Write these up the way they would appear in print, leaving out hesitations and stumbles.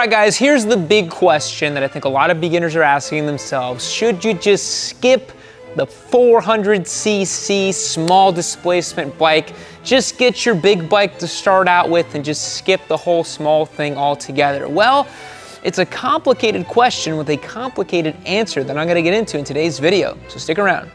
right, guys, here's the big question that I think a lot of beginners are asking themselves. Should you just skip the 400cc small displacement bike, just get your big bike to start out with and just skip the whole small thing altogether? Well, it's a complicated question with a complicated answer that I'm going to get into in today's video, so stick around.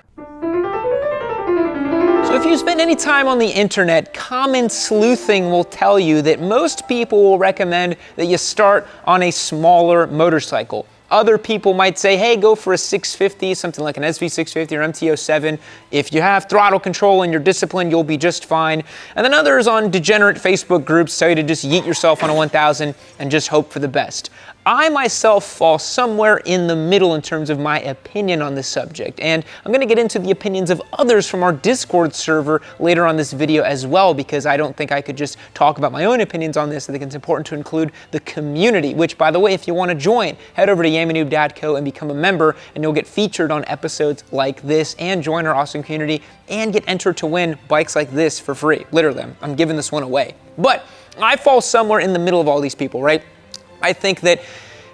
So if you spend any time on the internet, common sleuthing will tell you that most people will recommend that you start on a smaller motorcycle. Other people might say, hey, go for a 650, something like an SV650 or MT-07. If you have throttle control and you're disciplined, you'll be just fine. And then others on degenerate Facebook groups tell you to just yeet yourself on a 1000 and just hope for the best. I myself fall somewhere in the middle in terms of my opinion on this subject, and I'm going to get into the opinions of others from our Discord server later on this video as well, because I don't think I could just talk about my own opinions on this. I think it's important to include the community, which, by the way, if you want to join, head over to yamanoob.co and become a member, and you'll get featured on episodes like this and join our awesome community and get entered to win bikes like this for free. Literally, I'm giving this one away. But I fall somewhere in the middle of all these people, right? I think that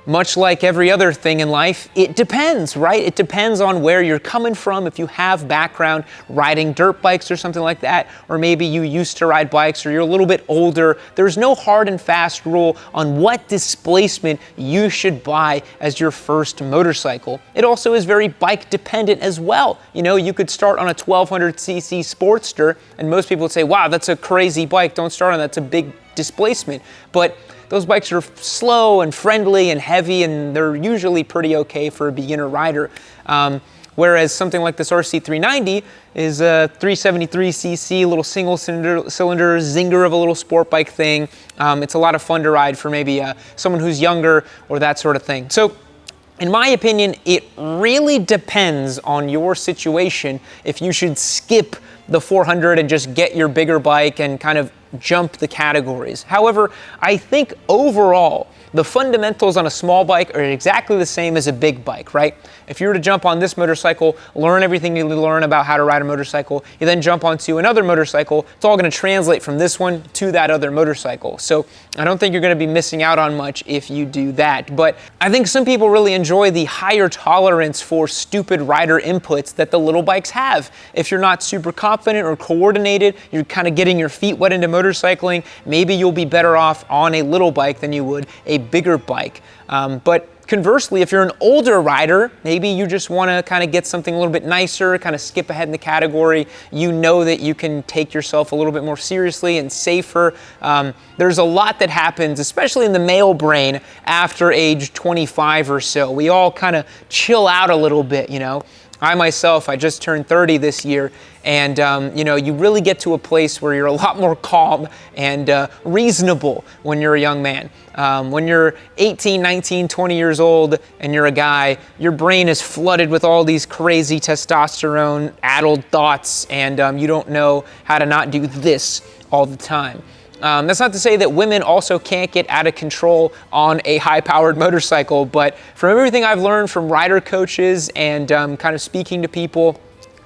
much like every other thing in life, it depends, right? It depends on where you're coming from. If you have background riding dirt bikes or something like that, or maybe you used to ride bikes or you're a little bit older, there's no hard and fast rule on what displacement you should buy as your first motorcycle. It also is very bike dependent as well. You know, you could start on a 1200cc Sportster and most people would say, wow, that's a crazy bike, don't start on that, it's a big displacement. But those bikes are slow and friendly and heavy, and they're usually pretty okay for a beginner rider. Whereas something like this RC390 is a 373cc, little single cylinder zinger of a little sport bike thing. It's a lot of fun to ride for maybe someone who's younger or that sort of thing. So, in my opinion, it really depends on your situation if you should skip the 400 and just get your bigger bike and kind of jump the categories. However, I think overall, the fundamentals on a small bike are exactly the same as a big bike, right? If you were to jump on this motorcycle, learn everything you learn about how to ride a motorcycle, you then jump onto another motorcycle, it's all going to translate from this one to that other motorcycle. So I don't think you're going to be missing out on much if you do that. But I think some people really enjoy the higher tolerance for stupid rider inputs that the little bikes have. If you're not super confident or coordinated, you're kind of getting your feet wet into motorcycling, maybe you'll be better off on a little bike than you would a bigger bike. But conversely, if you're an older rider, maybe you just want to kind of get something a little bit nicer, kind of skip ahead in the category. You know that you can take yourself a little bit more seriously and safer. There's a lot that happens, especially in the male brain, after age 25 or so. We all kind of chill out a little bit, you know. I myself, I just turned 30 this year, and you know, you really get to a place where you're a lot more calm and reasonable when you're a young man. When you're 18, 19, 20 years old and you're a guy, your brain is flooded with all these crazy testosterone-addled thoughts, and you don't know how to not do this all the time. That's not to say that women also can't get out of control on a high-powered motorcycle, but from everything I've learned from rider coaches and kind of speaking to people,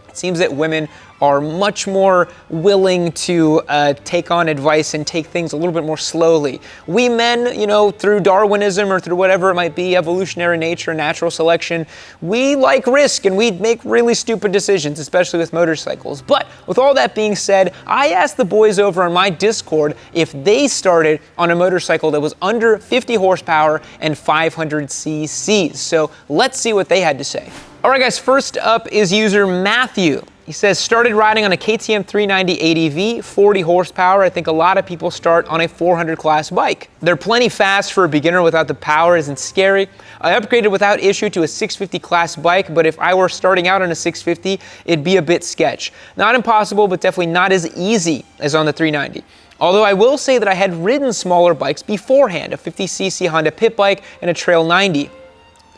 it seems that women are much more willing to take on advice and take things a little bit more slowly. We men, you know, through Darwinism or through whatever it might be, evolutionary nature, natural selection, we like risk and we make really stupid decisions, especially with motorcycles. But with all that being said, I asked the boys over on my Discord if they started on a motorcycle that was under 50 horsepower and 500 cc's. So let's see what they had to say. All right, guys, first up is user Matthew. He says, started riding on a KTM 390 ADV, 40 horsepower. I think a lot of people start on a 400 class bike. They're plenty fast for a beginner without the power, isn't scary. I upgraded without issue to a 650 class bike, but if I were starting out on a 650, it'd be a bit sketch. Not impossible, but definitely not as easy as on the 390. Although I will say that I had ridden smaller bikes beforehand, a 50cc Honda pit bike and a Trail 90.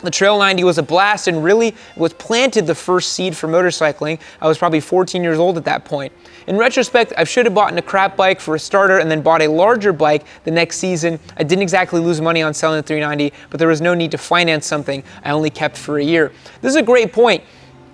The Trail 90 was a blast and really was planted the first seed for motorcycling. I was probably 14 years old at that point. In retrospect, I should have bought a crap bike for a starter and then bought a larger bike the next season. I didn't exactly lose money on selling the 390, but there was no need to finance something I only kept for a year. This is a great point.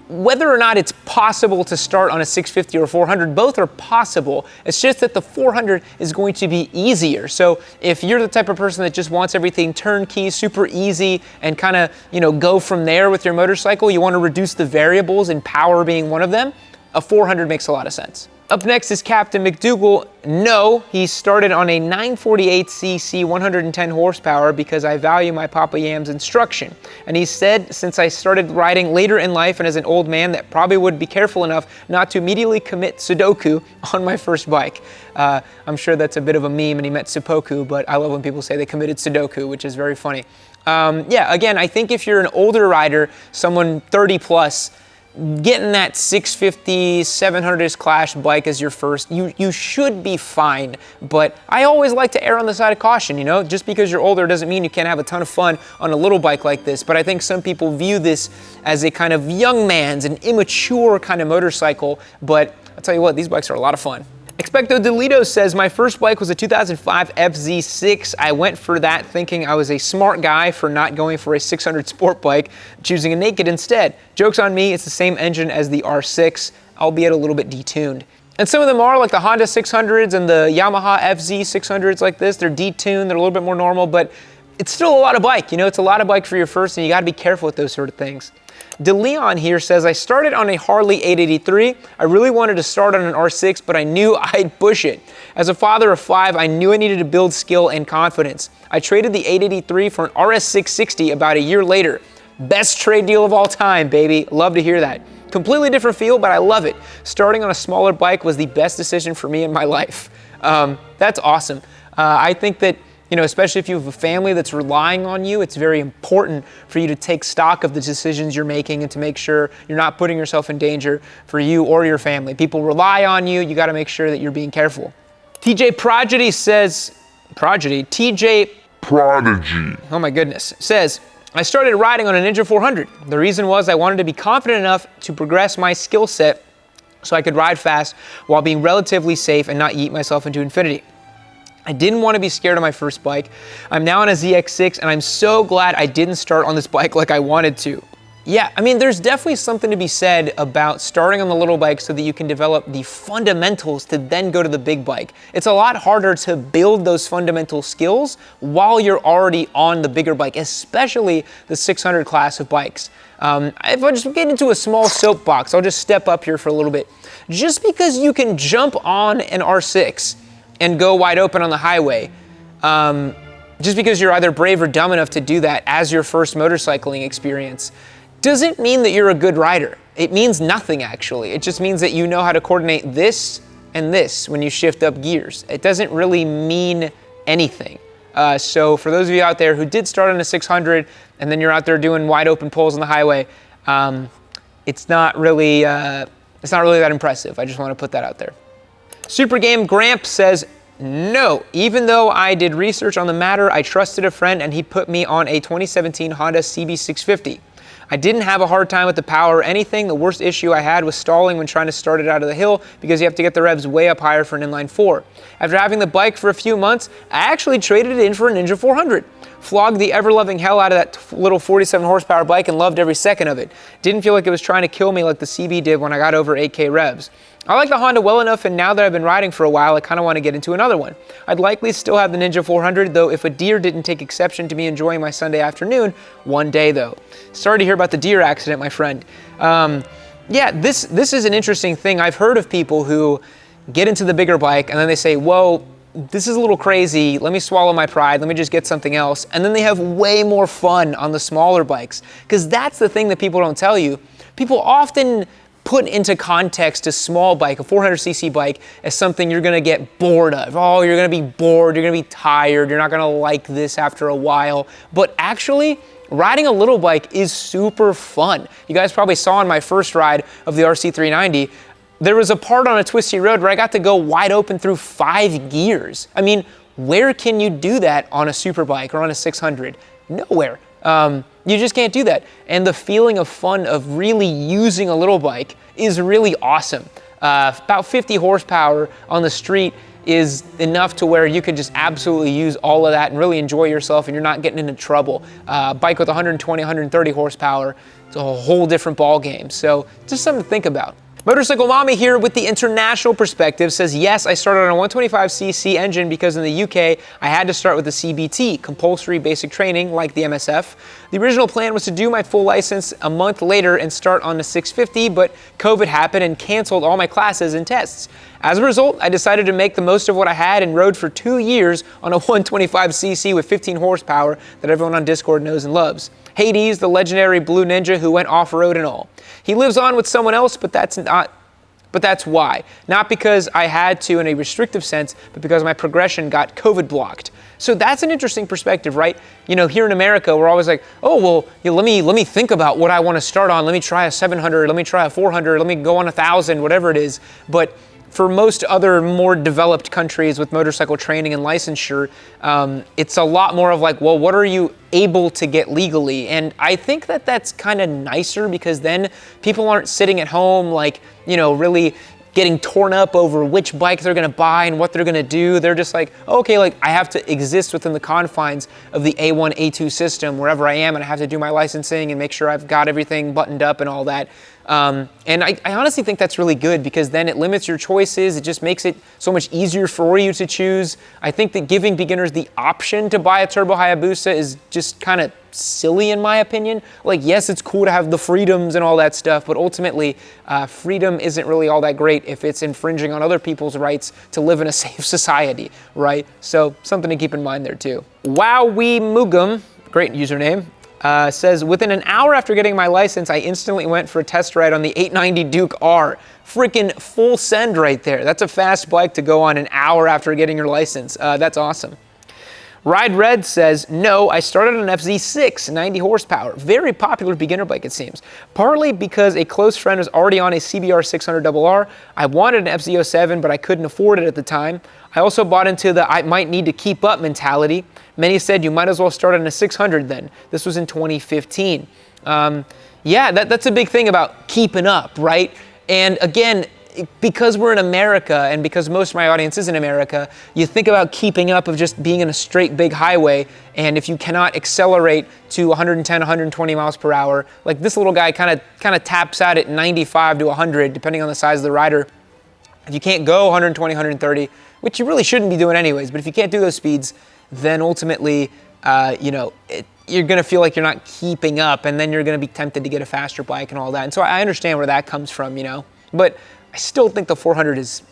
whether or not it's possible to start on a 650 or 400, both are possible. It's just that the 400 is going to be easier. So if you're the type of person that just wants everything turnkey, super easy, and kind of, go from there with your motorcycle, you want to reduce the variables and power being one of them, a 400 makes a lot of sense. Up next is Captain McDougal. No, he started on a 948cc 110 horsepower because I value my Papa Yam's instruction. And he said since I started riding later in life and as an old man that probably would be careful enough not to immediately commit Sudoku on my first bike. I'm sure that's a bit of a meme and he meant Seppuku, but I love when people say they committed Sudoku, which is very funny. Yeah, again, I think if you're an older rider, someone 30 plus, getting that 650, 700ish Clash bike as your first, you should be fine. But I always like to err on the side of caution, Just because you're older doesn't mean you can't have a ton of fun on a little bike like this. But I think some people view this as a kind of young man's, an immature kind of motorcycle. But I'll tell you what, these bikes are a lot of fun. Expecto Delito says, my first bike was a 2005 FZ6. I went for that thinking I was a smart guy for not going for a 600 sport bike, choosing a naked instead. Joke's on me, it's the same engine as the R6, albeit a little bit detuned. And some of them are, like the Honda 600s and the Yamaha FZ 600s like this. They're detuned, they're a little bit more normal, but it's still a lot of bike. It's a lot of bike for your first, and you gotta be careful with those sort of things. DeLeon here says, I started on a Harley 883. I really wanted to start on an R6, but I knew I'd push it. As a father of 5, I knew I needed to build skill and confidence. I traded the 883 for an RS660 about a year later. Best trade deal of all time, baby. Love to hear that. Completely different feel, but I love it. Starting on a smaller bike was the best decision for me in my life. That's awesome. I think that especially if you have a family that's relying on you, it's very important for you to take stock of the decisions you're making and to make sure you're not putting yourself in danger for you or your family. People rely on you. You got to make sure that you're being careful. TJ Prodigy says, TJ Prodigy, oh my goodness, says, I started riding on a Ninja 400. The reason was I wanted to be confident enough to progress my skill set so I could ride fast while being relatively safe and not yeet myself into infinity. I didn't want to be scared on my first bike. I'm now on a ZX6 and I'm so glad I didn't start on this bike like I wanted to. Yeah, I mean, there's definitely something to be said about starting on the little bike so that you can develop the fundamentals to then go to the big bike. It's a lot harder to build those fundamental skills while you're already on the bigger bike, especially the 600 class of bikes. If I just get into a small soapbox, I'll just step up here for a little bit. Just because you can jump on an R6 and go wide open on the highway, just because you're either brave or dumb enough to do that as your first motorcycling experience, doesn't mean that you're a good rider. It means nothing, actually. It just means that you know how to coordinate this and this when you shift up gears. It doesn't really mean anything. So for those of you out there who did start on a 600 and then you're out there doing wide open pulls on the highway, it's not really that impressive. I just want to put that out there. Super Game Gramp says, no, even though I did research on the matter, I trusted a friend and he put me on a 2017 Honda CB650. I didn't have a hard time with the power or anything. The worst issue I had was stalling when trying to start it out of the hill because you have to get the revs way up higher for an inline 4. After having the bike for a few months, I actually traded it in for a Ninja 400. Flogged the ever-loving hell out of that little 47 horsepower bike and loved every second of it. Didn't feel like it was trying to kill me like the CB did when I got over 8K revs. I like the Honda well enough, and now that I've been riding for a while, I kind of want to get into another one. I'd likely still have the Ninja 400, though, if a deer didn't take exception to me enjoying my Sunday afternoon one day, though. Sorry to hear about the deer accident, my friend. Yeah, this is an interesting thing. I've heard of people who get into the bigger bike, and then they say, whoa, this is a little crazy. Let me swallow my pride. Let me just get something else. And then they have way more fun on the smaller bikes, because that's the thing that people don't tell you. People often put into context a small bike, a 400cc bike, as something you're gonna get bored of. Oh, you're gonna be bored, you're gonna be tired, you're not gonna like this after a while. But actually, riding a little bike is super fun. You guys probably saw on my first ride of the RC390, there was a part on a twisty road where I got to go wide open through 5 gears. I mean, where can you do that on a super bike or on a 600? Nowhere. You just can't do that. And the feeling of fun of really using a little bike is really awesome. About 50 horsepower on the street is enough to where you could just absolutely use all of that and really enjoy yourself, and you're not getting into trouble. Bike with 120, 130 horsepower, it's a whole different ball game. So just something to think about. Motorcycle Mommy here with the international perspective says, yes, I started on a 125cc engine because in the UK, I had to start with the CBT, compulsory basic training, like the MSF. The original plan was to do my full license a month later and start on the 650, but COVID happened and canceled all my classes and tests. As a result, I decided to make the most of what I had and rode for 2 years on a 125cc with 15 horsepower that everyone on Discord knows and loves. Hades, the legendary blue ninja who went off-road and all. He lives on with someone else, but that's why. Not because I had to in a restrictive sense, but because my progression got COVID blocked. So that's an interesting perspective, right? You know, here in America, we're always like, oh, well, let me think about what I want to start on. Let me try a 700, let me try a 400, let me go on 1,000, whatever it is. But for most other more developed countries with motorcycle training and licensure, it's a lot more of like, well, what are you able to get legally? And I think that that's kind of nicer because then people aren't sitting at home like, you know, really getting torn up over which bike they're gonna buy and what they're gonna do. They're just like, okay, like I have to exist within the confines of the A1, A2 system wherever I am, and I have to do my licensing and make sure I've got everything buttoned up and all that. And I honestly think that's really good because then it limits your choices. It just makes it so much easier for you to choose. I think that giving beginners the option to buy a Turbo Hayabusa is just kind of silly in my opinion. Like, yes, it's cool to have the freedoms and all that stuff, but ultimately, freedom isn't really all that great if it's infringing on other people's rights to live in a safe society, right? So something to keep in mind there too. Wowee Mugum, great username, says, within an hour after getting my license, I instantly went for a test ride on the 890 Duke R. Freaking full send right there. That's a fast bike to go on an hour after getting your license. That's awesome. Ride Red says, no, I started on an FZ6, 90 horsepower. Very popular beginner bike, it seems. Partly because a close friend was already on a CBR 600RR. I wanted an FZ07, but I couldn't afford it at the time. I also bought into the I might need to keep up mentality. Many said you might as well start on a 600 then. This was in 2015. Yeah, that's a big thing about keeping up, right? And again, because we're in America and because most of my audience is in America, you think about keeping up of just being in a straight big highway, and if you cannot accelerate to 110, 120 miles per hour, like this little guy kind of taps out at 95 to 100, depending on the size of the rider. If you can't go 120, 130, which you really shouldn't be doing anyways, but if you can't do those speeds, then ultimately, you're going to feel like you're not keeping up, and then you're going to be tempted to get a faster bike and all that. And so I understand where that comes from, but I still think the 400 is,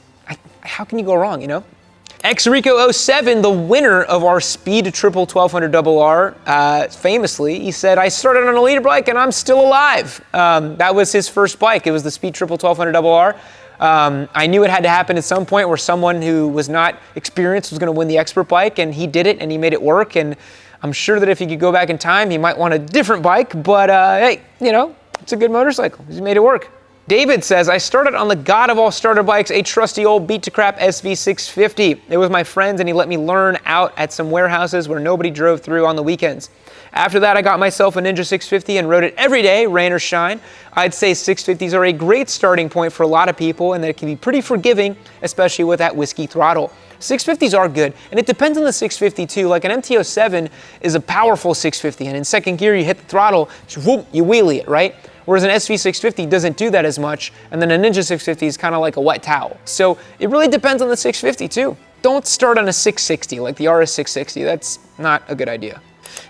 how can you go wrong, Xrico07, the winner of our Speed Triple 1200RR, famously, he said, I started on a leader bike and I'm still alive. That was his first bike. It was the Speed Triple 1200RR. I knew it had to happen at some point where someone who was not experienced was going to win the expert bike, and he did it and he made it work. And I'm sure that if he could go back in time, he might want a different bike, but hey, it's a good motorcycle. He made it work. David says, I started on the god of all starter bikes, a trusty old beat-to-crap SV650. It was my friend's and he let me learn out at some warehouses where nobody drove through on the weekends. After that, I got myself a Ninja 650 and rode it every day, rain or shine. I'd say 650s are a great starting point for a lot of people and that it can be pretty forgiving, especially with that whiskey throttle. 650s are good, and it depends on the 650 too. Like an MT-07 is a powerful 650, and in second gear, you hit the throttle, whoop, you wheelie it, right? Whereas an SV650 doesn't do that as much, and then a Ninja 650 is kind of like a wet towel. So it really depends on the 650 too. Don't start on a 660 like the RS660. That's not a good idea.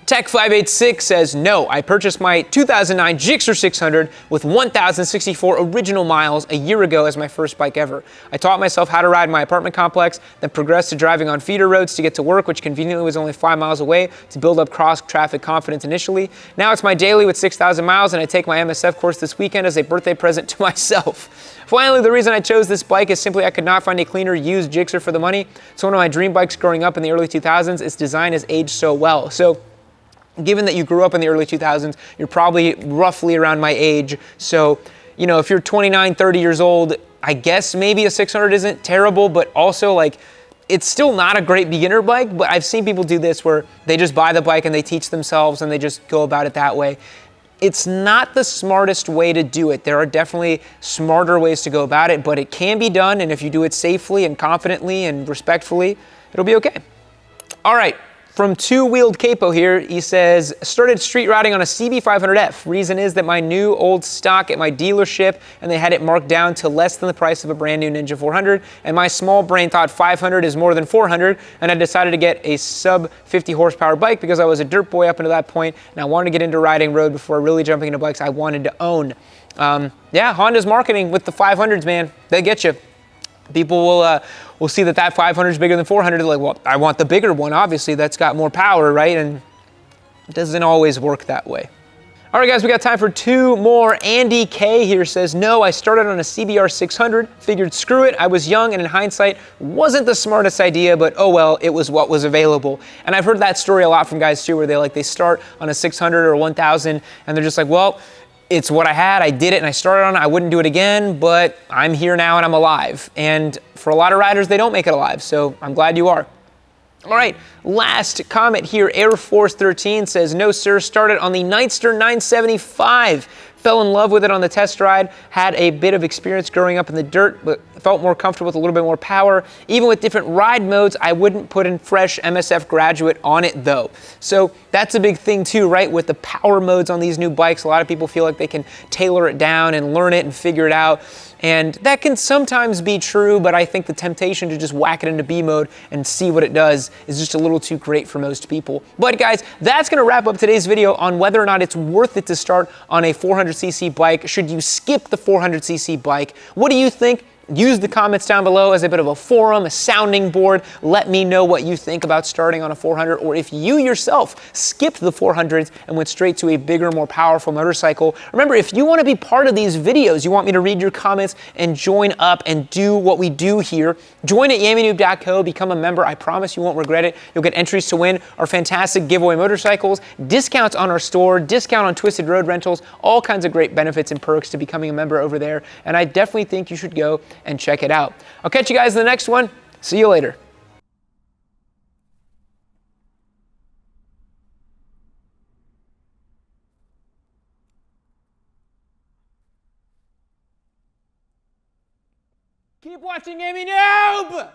Tech586 says, no, I purchased my 2009 Gixxer 600 with 1,064 original miles a year ago as my first bike ever. I taught myself how to ride in my apartment complex, then progressed to driving on feeder roads to get to work, which conveniently was only 5 miles away, to build up cross-traffic confidence initially. Now it's my daily with 6,000 miles, and I take my MSF course this weekend as a birthday present to myself. Finally, the reason I chose this bike is simply I could not find a cleaner used Gixxer for the money. It's one of my dream bikes growing up in the early 2000s. Its design has aged so well. So, given that you grew up in the early 2000s, you're probably roughly around my age. So, if you're 29, 30 years old, I guess maybe a 600 isn't terrible, but also like, it's still not a great beginner bike, but I've seen people do this where they just buy the bike and they teach themselves and they just go about it that way. It's not the smartest way to do it. There are definitely smarter ways to go about it, but it can be done, and if you do it safely and confidently and respectfully, it'll be okay. All right, from Two-Wheeled Capo here, he says, started street riding on a CB500F. Reason is that my new old stock at my dealership, and they had it marked down to less than the price of a brand new Ninja 400, and my small brain thought 500 is more than 400, and I decided to get a sub 50 horsepower bike because I was a dirt boy up until that point, and I wanted to get into riding road before really jumping into bikes I wanted to own. Yeah, Honda's marketing with the 500s, man. They get you. People will see that 500 is bigger than 400. They're like, well, I want the bigger one, obviously. That's got more power, right? And it doesn't always work that way. All right, guys, we got time for two more. Andy K here says, no, I started on a CBR 600, figured screw it. I was young and in hindsight, wasn't the smartest idea, but oh well, it was what was available. And I've heard that story a lot from guys too, where they start on a 600 or 1000 and they're just like, well, it's what I had, I did it, and I started on it. I wouldn't do it again, but I'm here now and I'm alive. And for a lot of riders, they don't make it alive, so I'm glad you are. All right, last comment here. Air Force 13 says, no sir, started on the Nightster 975. Fell in love with it on the test ride, had a bit of experience growing up in the dirt, but felt more comfortable with a little bit more power. Even with different ride modes, I wouldn't put in fresh MSF Graduate on it though. So that's a big thing too, right? With the power modes on these new bikes, a lot of people feel like they can tailor it down and learn it and figure it out. And that can sometimes be true, but I think the temptation to just whack it into B mode and see what it does is just a little too great for most people. But guys, that's gonna wrap up today's video on whether or not it's worth it to start on a 400cc bike. Should you skip the 400cc bike? What do you think? Use the comments down below as a bit of a forum, a sounding board. Let me know what you think about starting on a 400, or if you yourself skipped the 400s and went straight to a bigger, more powerful motorcycle. Remember, if you want to be part of these videos, you want me to read your comments and join up and do what we do here, join at yammynoob.co, become a member. I promise you won't regret it. You'll get entries to win our fantastic giveaway motorcycles, discounts on our store, discount on Twisted Road rentals, all kinds of great benefits and perks to becoming a member over there. And I definitely think you should go and check it out. I'll catch you guys in the next one. See you later. Keep watching Yammy Noob!